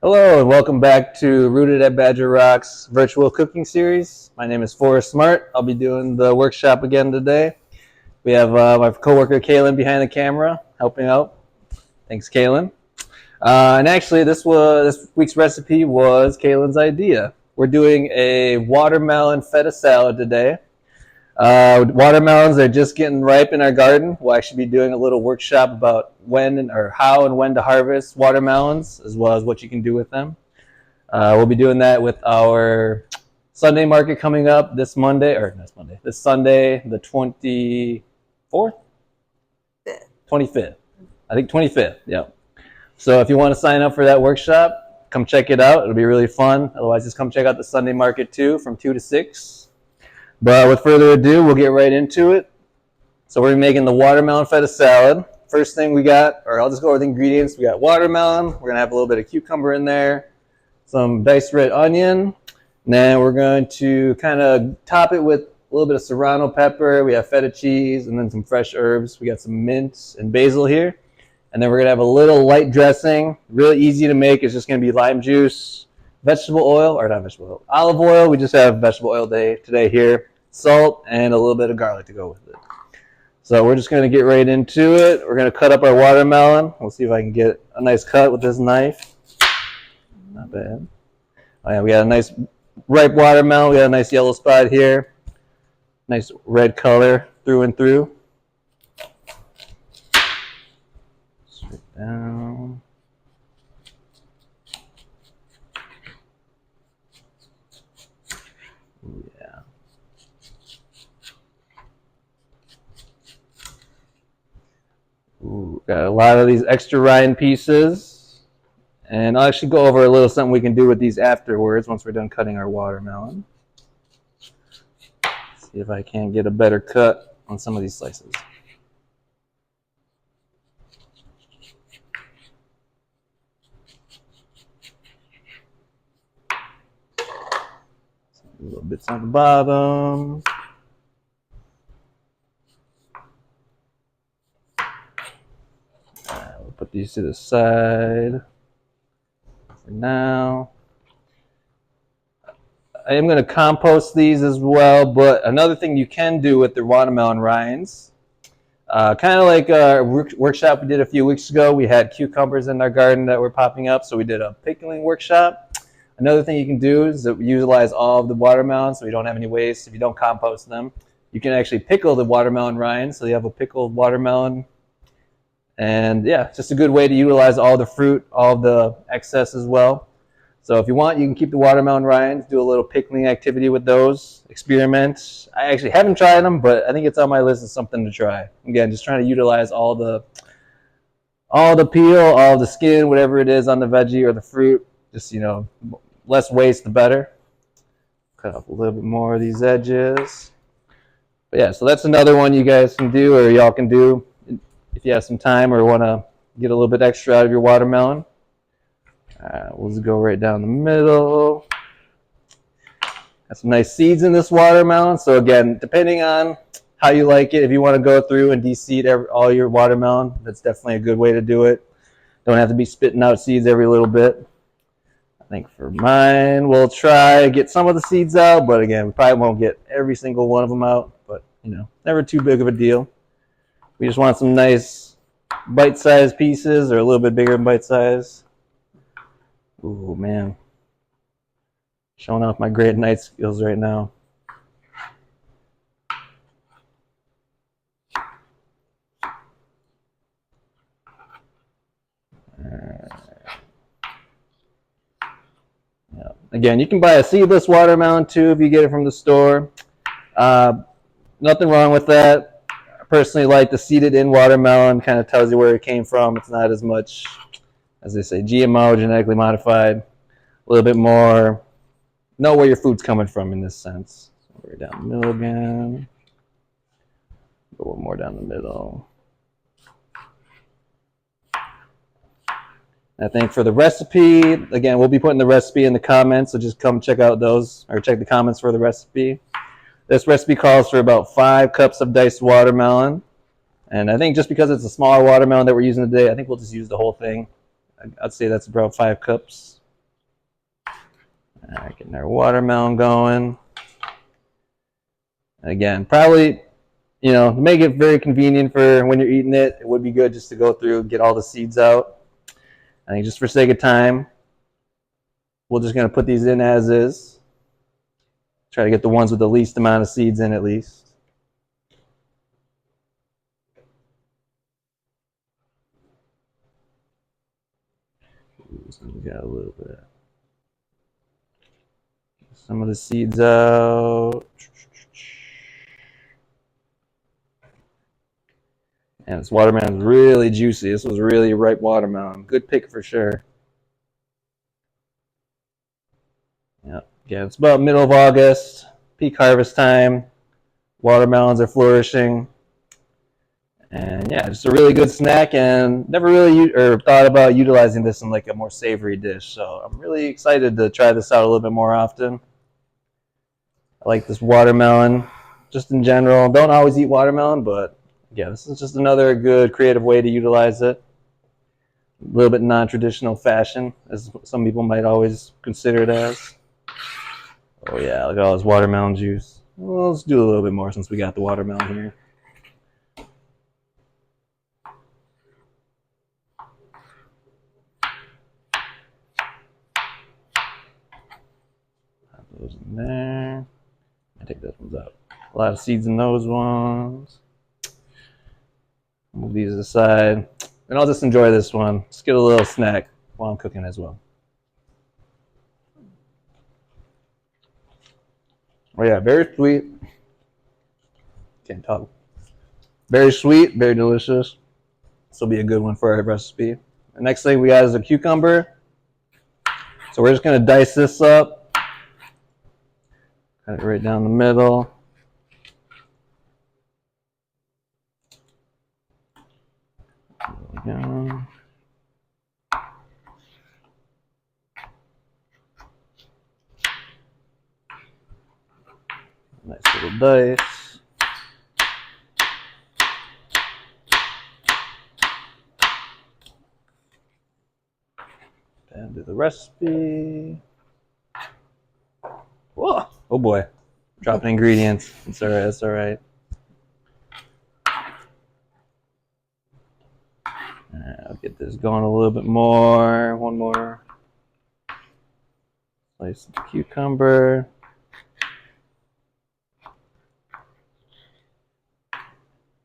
Hello and welcome back to Rooted at Badger Rock's virtual cooking series. My name is Forrest Smart. I'll be doing the workshop again today. We have my coworker Kaylin behind the camera helping out. Thanks, Kaylin. And actually, this week's recipe was Kaylin's idea. We're doing a watermelon feta salad today. Watermelons are just getting ripe in our garden. We'll actually be doing a little workshop about how and when to harvest watermelons, as well as what you can do with them. We'll be doing that with our Sunday market coming up this Sunday, the 24th? 25th. I think 25th, yeah. So if you want to sign up for that workshop, come check it out. It'll be really fun. Otherwise, just come check out the Sunday market too from 2 to 6. But with further ado, we'll get right into it. So we're making the watermelon feta salad. First thing we got, or I'll just go over the ingredients. We got watermelon. We're going to have a little bit of cucumber in there, some diced red onion. And then we're going to kind of top it with a little bit of serrano pepper. We have feta cheese and then some fresh herbs. We got some mint and basil here. And then we're going to have a little light dressing. Really easy to make. It's just going to be lime juice, olive oil. We just have vegetable oil today here. Salt, and a little bit of garlic to go with it. So we're just going to get right into it. We're going to cut up our watermelon. We'll see if I can get a nice cut with this knife. Not bad. Oh yeah, we got a nice ripe watermelon. We got a nice yellow spot here. Nice red color through and through. Straight down. Ooh, got a lot of these extra rind pieces. And I'll actually go over a little something we can do with these afterwards once we're done cutting our watermelon. See if I can get a better cut on some of these slices. Some little bits on the bottom. Put these to the side for now. I am going to compost these as well, but another thing you can do with the watermelon rinds, kind of like our workshop we did a few weeks ago, we had cucumbers in our garden that were popping up, so we did a pickling workshop. Another thing you can do is that we utilize all of the watermelons so we don't have any waste. If you don't compost them, you can actually pickle the watermelon rinds, so you have a pickled watermelon. And yeah, just a good way to utilize all the fruit, all the excess as well. So if you want, you can keep the watermelon rinds, do a little pickling activity with those, experiment. I actually haven't tried them, but I think it's on my list as something to try. Again, just trying to utilize all the peel, all the skin, whatever it is on the veggie or the fruit. Just, less waste, the better. Cut off a little bit more of these edges. But yeah, so that's another one you guys can do, or y'all can do if you have some time or want to get a little bit extra out of your watermelon. We'll just go right down the middle. Got some nice seeds in this watermelon. So again, depending on how you like it, if you want to go through and de-seed all your watermelon, that's definitely a good way to do it. Don't have to be spitting out seeds every little bit. I think for mine, we'll try to get some of the seeds out, but again, we probably won't get every single one of them out, but never too big of a deal. We just want some nice bite-sized pieces, or a little bit bigger than bite-size. Ooh, man. Showing off my great knife skills right now. Yeah. Again, you can buy a seedless watermelon too if you get it from the store. Nothing wrong with that. Personally like the seeded in watermelon. Kind of tells you where it came from. It's not as much, as they say, GMO, genetically modified. A little bit more, know where your food's coming from in this sense. So we're down the middle again. Go one more down the middle. I think for the recipe, again, we'll be putting the recipe in the comments, so just come check out those, or check the comments for the recipe. This recipe calls for about 5 cups of diced watermelon. And I think just because it's a smaller watermelon that we're using today, I think we'll just use the whole thing. I'd say that's about 5 cups. All right, getting our watermelon going. Again, probably, to make it very convenient for when you're eating it, it would be good just to go through and get all the seeds out. I think just for sake of time, we're just going to put these in as is. Try to get the ones with the least amount of seeds in at least. So we got a little bit. Get some of the seeds out. And this watermelon is really juicy. This was really ripe watermelon. Good pick for sure. Yep. Again, it's about middle of August, peak harvest time. Watermelons are flourishing. And yeah, just a really good snack, and never really thought about utilizing this in like a more savory dish. So I'm really excited to try this out a little bit more often. I like this watermelon just in general. Don't always eat watermelon, but yeah, this is just another good creative way to utilize it. A little bit non-traditional fashion, as some people might always consider it as. Oh yeah, look at all this watermelon juice. Well, let's do a little bit more since we got the watermelon here. Pop those in there. I take those ones out. A lot of seeds in those ones. Move these aside. And I'll just enjoy this one. Just get a little snack while I'm cooking as well. Oh yeah, very sweet. Can't talk. Very sweet, very delicious. This will be a good one for our recipe. The next thing we got is a cucumber. So we're just going to dice this up. Cut it right down the middle. There we go. Nice little dice. And do the recipe. Whoa! Oh boy. Dropping ingredients. It's alright, that's alright. I'll get this going a little bit more. One more. Slice of cucumber.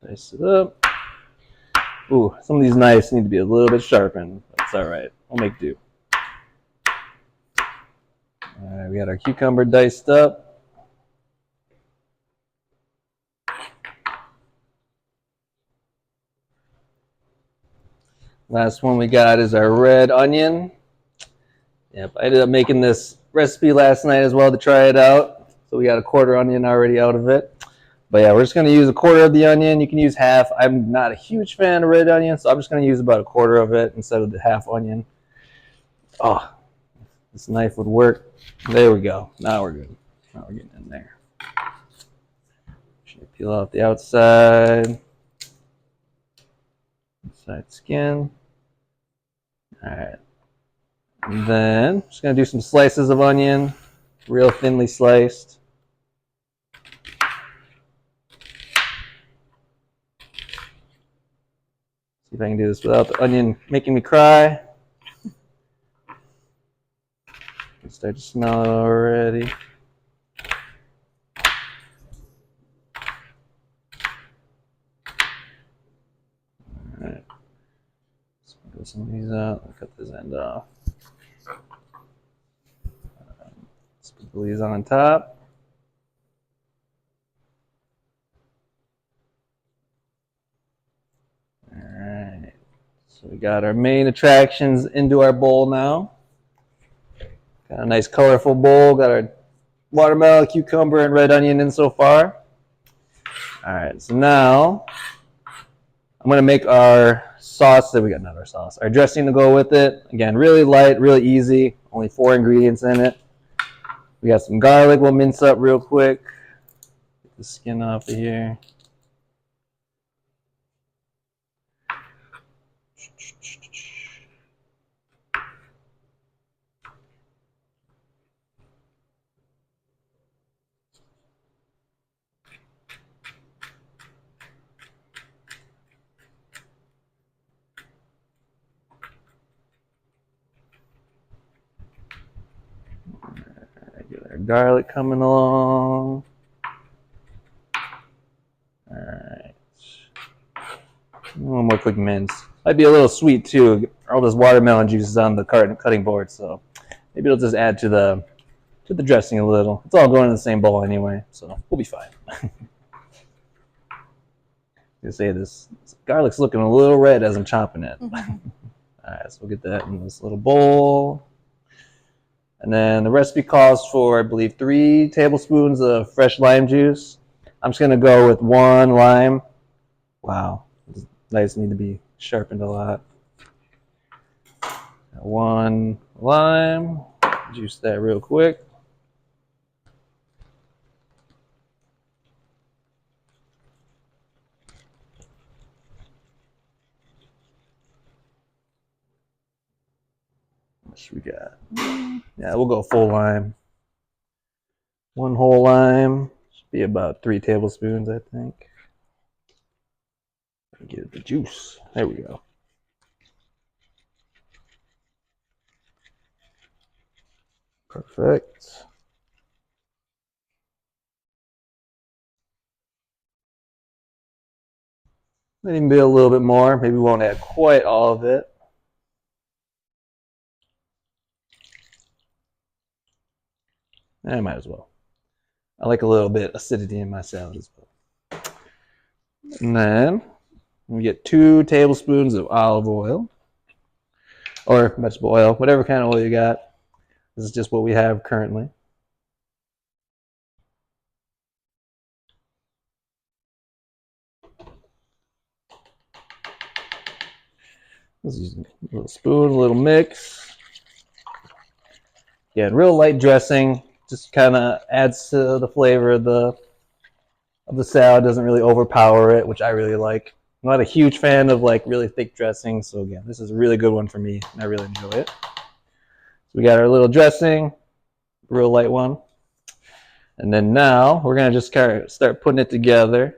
Dice it up. Ooh, some of these knives need to be a little bit sharpened. That's alright. We'll make do. Alright, we got our cucumber diced up. Last one we got is our red onion. Yep, I ended up making this recipe last night as well to try it out. So we got a quarter onion already out of it. But yeah, we're just going to use a quarter of the onion. You can use half. I'm not a huge fan of red onion, so I'm just going to use about a quarter of it instead of the half onion. Oh, this knife would work. There we go. Now we're good. Now we're getting in there. Should peel out the outside skin. All right. And then just going to do some slices of onion, real thinly sliced. See if I can do this without the onion making me cry. I start to smell it already. Alright. Let's put some of these out. I'll cut this end off. Let's put these on top. Alright. So we got our main attractions into our bowl now. Got a nice colorful bowl. Got our watermelon, cucumber, and red onion in so far. Alright, so now I'm going to make our sauce that we got, not our sauce, our dressing to go with it. Again, really light, really easy. Only 4 ingredients in it. We got some garlic we'll mince up real quick. Get the skin off of here. Our garlic coming along. All right. One more quick mince. Might be a little sweet too. All this watermelon juice is on the cutting board, so maybe it'll just add to the dressing a little. It's all going in the same bowl anyway, so we'll be fine. I say this garlic's looking a little red as I'm chopping it. All right, so we'll get that in this little bowl. And then the recipe calls for, I believe, 3 tablespoons of fresh lime juice. I'm just going to go with 1 lime. Wow, these knives need to be sharpened a lot. 1 lime. Juice that real quick. What should we got? Yeah, we'll go full lime. 1 whole lime. Should be about 3 tablespoons, I think. Get the juice. There we go. Perfect. Maybe a little bit more. Maybe we won't add quite all of it. I might as well. I like a little bit of acidity in my salad as well. And then we get 2 tablespoons of olive oil or vegetable oil, whatever kind of oil you got. This is just what we have currently. Let's use a little spoon, a little mix. Yeah, real light dressing. Just kind of adds to the flavor of the salad. Doesn't really overpower it, which I really like. I'm not a huge fan of like really thick dressing, so again, this is a really good one for me, and I really enjoy it. So we got our little dressing, real light one. And then now we're gonna just kind of start putting it together.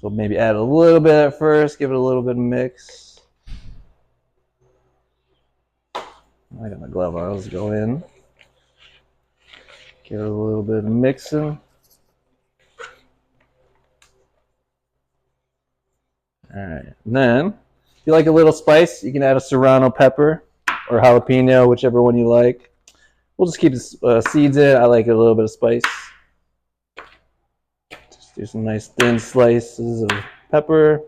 So maybe add a little bit at first, give it a little bit of mix. I got my glove on, let's go in. Give it a little bit of mixing. All right, and then if you like a little spice, you can add a serrano pepper or jalapeno, whichever one you like. We'll just keep the seeds in. I like a little bit of spice. Just do some nice thin slices of pepper.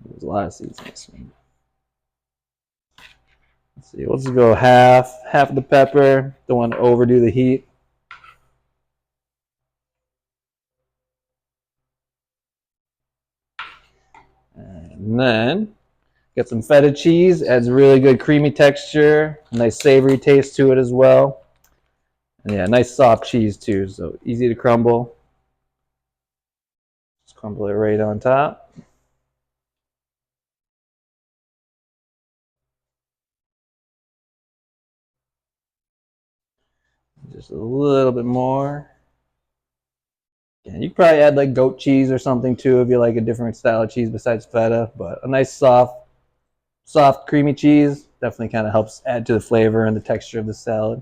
There's a lot of seeds in this one. Let's see, we'll just go half of the pepper. Don't want to overdo the heat. And then get some feta cheese. Adds a really good creamy texture. A nice savory taste to it as well. And yeah, nice soft cheese too, so easy to crumble. Just crumble it right on top. Just a little bit more. Yeah, you could probably add like goat cheese or something too if you like a different style of cheese besides feta. But a nice soft creamy cheese definitely kind of helps add to the flavor and the texture of the salad.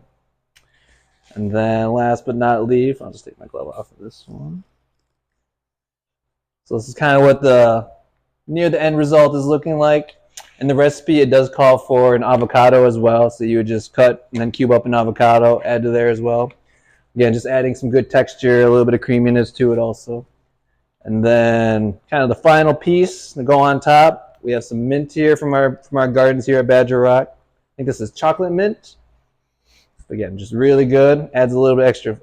And then last but not least, I'll just take my glove off of this one. So this is kind of what the near the end result is looking like. In the recipe, it does call for an avocado as well. So you would just cut and then cube up an avocado, add to there as well. Again, just adding some good texture, a little bit of creaminess to it also. And then kind of the final piece to go on top, we have some mint here from our gardens here at Badger Rock. I think this is chocolate mint. Again, just really good. Adds a little bit extra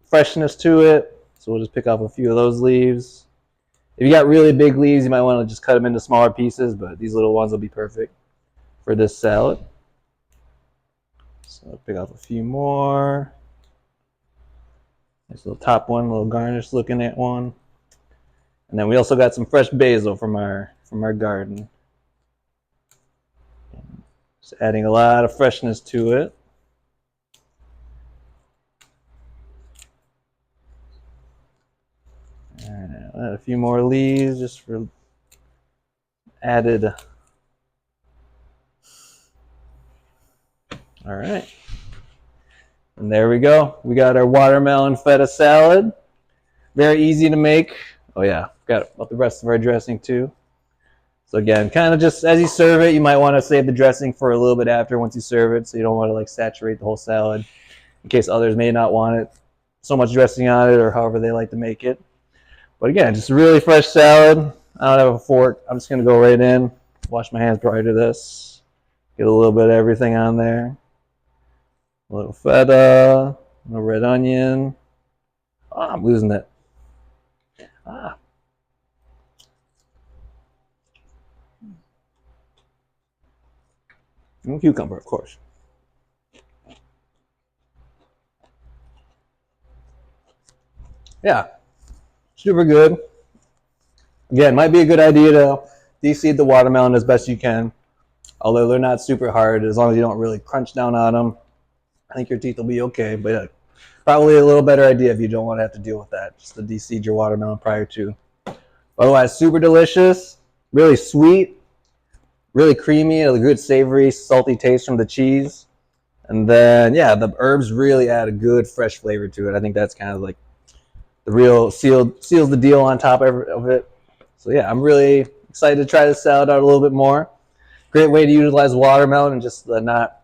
freshness to it. So we'll just pick off a few of those leaves. If you got really big leaves, you might want to just cut them into smaller pieces, but these little ones will be perfect for this salad. So I'll pick off a few more. Nice little top one, a little garnish looking at one. And then we also got some fresh basil from our garden. Just adding a lot of freshness to it. And add a few more leaves just for added. All right. And there we go. We got our watermelon feta salad. Very easy to make. Oh yeah, got about the rest of our dressing too. So again, kind of just as you serve it, you might want to save the dressing for a little bit after once you serve it, so you don't want to like saturate the whole salad in case others may not want it so much dressing on it or however they like to make it. But again, just a really fresh salad. I don't have a fork. I'm just going to go right in, wash my hands prior to this, get a little bit of everything on there. A little feta, a little red onion. Oh, I'm losing it. Ah. And cucumber, of course. Yeah, super good. Again, might be a good idea to de-seed the watermelon as best you can. Although they're not super hard, as long as you don't really crunch down on them, I think your teeth will be okay. But probably a little better idea if you don't want to have to deal with that, just to de-seed your watermelon prior to. Otherwise, super delicious, really sweet, really creamy, a good savory, salty taste from the cheese. And then, yeah, the herbs really add a good fresh flavor to it. I think that's kind of like the real seals the deal on top of it. So yeah, I'm really excited to try this salad out a little bit more. Great way to utilize watermelon in just the not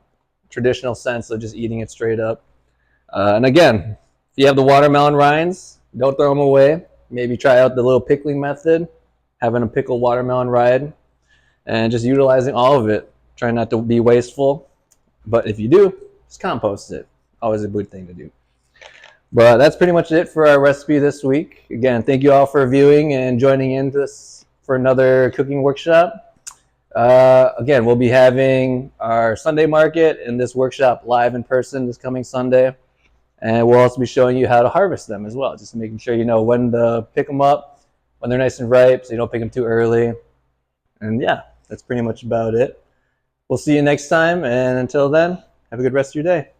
traditional sense of just eating it straight up. And again, if you have the watermelon rinds, don't throw them away. Maybe try out the little pickling method, having a pickled watermelon rind, and just utilizing all of it. Try not to be wasteful, but if you do, just compost it. Always a good thing to do. But that's pretty much it for our recipe this week. Again, thank you all for viewing and joining in this for another cooking workshop. Again, we'll be having our Sunday market and this workshop live in person this coming Sunday. And we'll also be showing you how to harvest them as well, just making sure you know when to pick them up, when they're nice and ripe, so you don't pick them too early. And yeah, that's pretty much about it. We'll see you next time, and until then, have a good rest of your day.